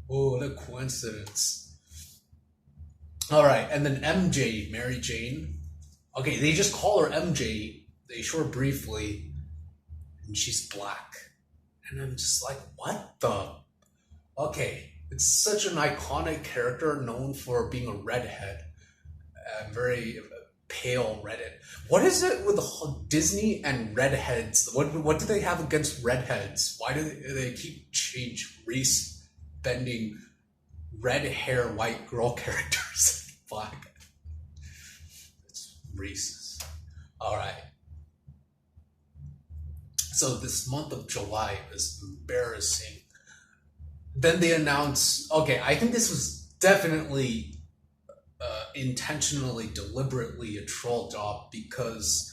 Oh, what a coincidence. All right, and then MJ, Mary Jane. Okay, they just call her MJ. They show her briefly, and she's black. And I'm just like, what the? Okay, it's such an iconic character known for being a redhead, very pale redhead. What is it with Disney and redheads? What do they have against redheads? Why do they keep change race bending red hair white girl characters black? It's racist. All right. So this month of July is embarrassing. Then they announced, okay, I think this was definitely intentionally, deliberately a troll job, because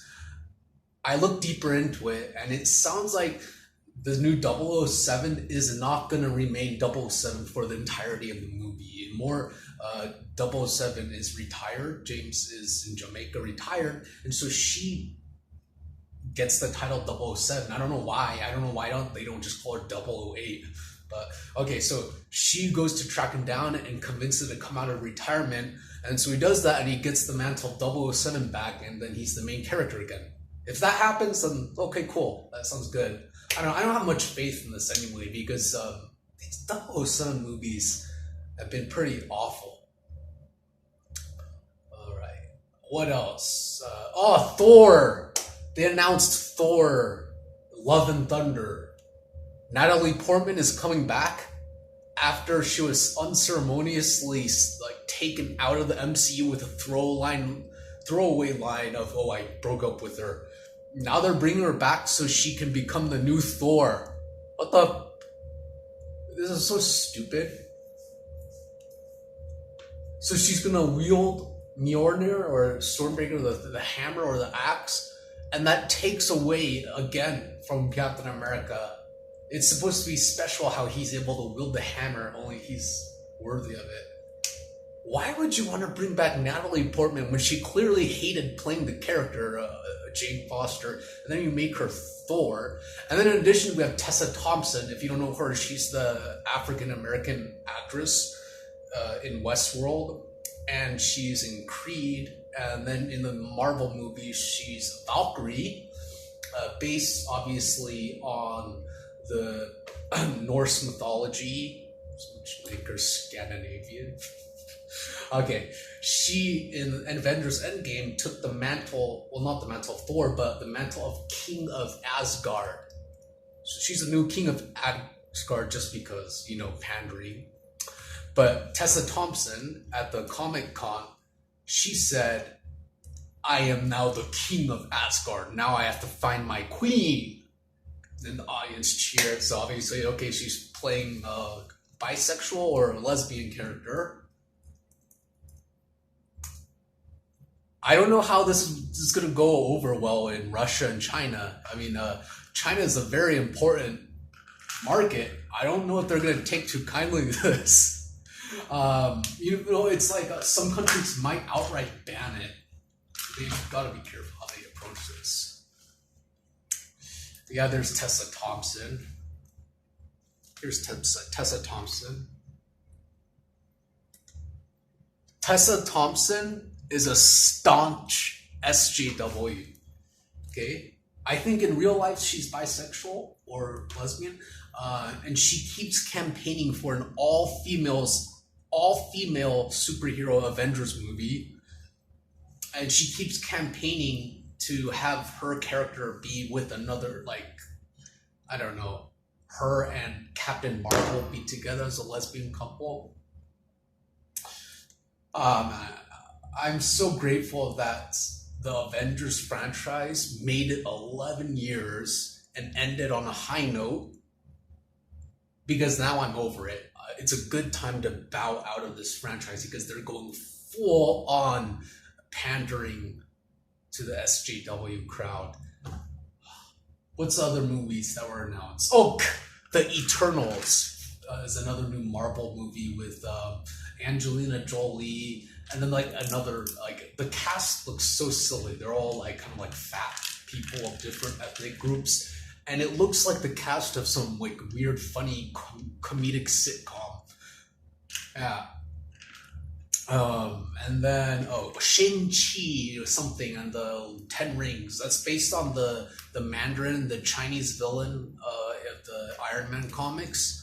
I looked deeper into it and it sounds like the new 007 is not going to remain 007 for the entirety of the movie. More, 007 is retired. James is in Jamaica retired. And so she gets the title 007. I don't know why. They don't just call her 008. But okay, so she goes to track him down and convince him to come out of retirement. And so he does that and he gets the mantle 007 back, and then he's the main character again. If that happens, then okay, cool. That sounds good. I don't have much faith in this anyway, because these 007 movies have been pretty awful. All right. What else? Thor! They announced Thor, Love and Thunder. Natalie Portman is coming back after she was unceremoniously taken out of the MCU with a throwaway line of, "Oh, I broke up with her." Now they're bringing her back so she can become the new Thor. What the? This is so stupid. So she's gonna wield Mjolnir or Stormbreaker, the hammer or the axe, and that takes away again from Captain America. It's supposed to be special how he's able to wield the hammer, only he's worthy of it. Why would you want to bring back Natalie Portman when she clearly hated playing the character, Jane Foster, and then you make her Thor? And then in addition, we have Tessa Thompson. If you don't know her, she's the African-American actress in Westworld, and she's in Creed. And then in the Marvel movies, she's Valkyrie, based obviously on the Norse mythology, which make her Scandinavian. Okay, she in Avengers Endgame took the mantle, well, not the mantle of Thor, but the mantle of King of Asgard. So she's a new King of Asgard just because, pandering. But Tessa Thompson at the Comic Con, she said, "I am now the King of Asgard. Now I have to find my queen." And the audience cheered. So obviously, okay, she's playing a bisexual or a lesbian character. I don't know how this is going to go over well in Russia and China. I mean, China is a very important market. I don't know if they're going to take too kindly to this. It's like some countries might outright ban it. They've got to be careful how they approach this. Yeah, there's Tessa Thompson. Here's Tessa Thompson. Tessa Thompson is a staunch SJW. Okay? I think in real life she's bisexual or lesbian. And she keeps campaigning for an all-female superhero Avengers movie. And she keeps campaigning to have her character be with another, her and Captain Marvel be together as a lesbian couple. I'm so grateful that the Avengers franchise made it 11 years and ended on a high note, because now I'm over it. It's a good time to bow out of this franchise because they're going full on pandering to the SJW crowd. What's other movies that were announced? Oh, The Eternals is another new Marvel movie with Angelina Jolie, and then the cast looks so silly. They're all kind of fat people of different ethnic groups, and it looks like the cast of some weird, funny comedic sitcom. Yeah. And then Shin Chi or something and the Ten Rings. That's based on the Mandarin, the Chinese villain of the Iron Man comics.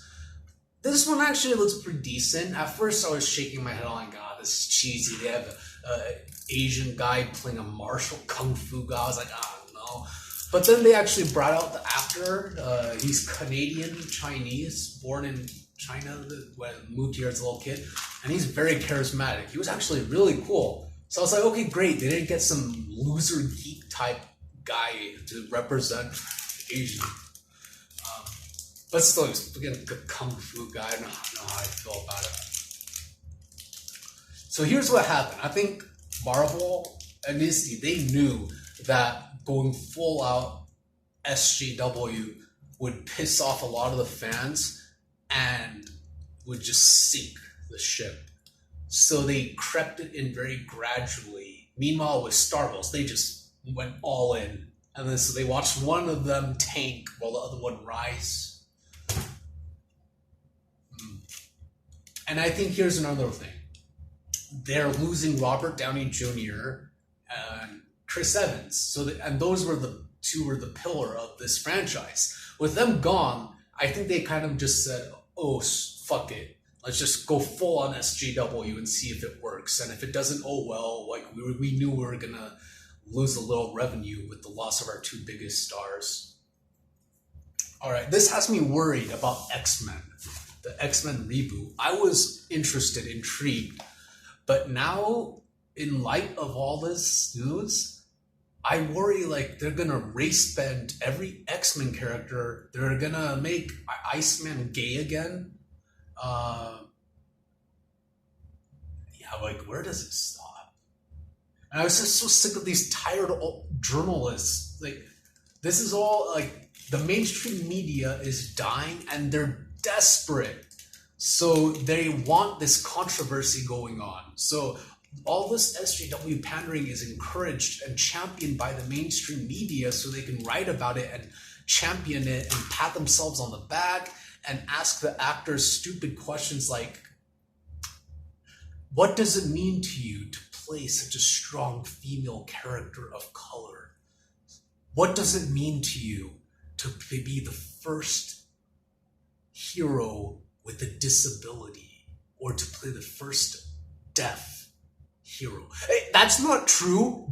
This one actually looks pretty decent. At first, I was shaking my head, oh my god, this is cheesy. They have a Asian guy playing a martial kung fu guy. I was like, ah, no. But then they actually brought out the actor. He's Canadian Chinese, born in China when moved here as a little kid, and he's very charismatic. He was actually really cool. So I was like, okay, great. They didn't get some loser geek type guy to represent Asian. But still, he's again a kung fu guy. I don't know how I feel about it. So here's what happened. I think Marvel and Disney, they knew that going full out SJW would piss off a lot of the fans and would just sink the ship. So they crept it in very gradually. Meanwhile, with Star Wars, they just went all in. And then so they watched one of them tank while the other one rise. And I think here's another thing. They're losing Robert Downey Jr. and Chris Evans. And those were the pillar of this franchise. With them gone, I think they kind of just said, oh, fuck it. Let's just go full on SJW and see if it works. And if it doesn't, oh well, like we knew we were going to lose a little revenue with the loss of our two biggest stars. All right, this has me worried about X-Men, the X-Men reboot. I was interested, intrigued, but now in light of all this news, I worry like they're gonna race bend every X-Men character. They're gonna make Iceman gay again. Yeah, like where does it stop? And I was just so sick of these tired journalists. Like this is all like the mainstream media is dying and they're desperate. So they want this controversy going on. So all this SJW pandering is encouraged and championed by the mainstream media so they can write about it and champion it and pat themselves on the back and ask the actors stupid questions like, what does it mean to you to play such a strong female character of color? What does it mean to you to be the first hero with a disability or to play the first deaf hero? Hey, that's not true.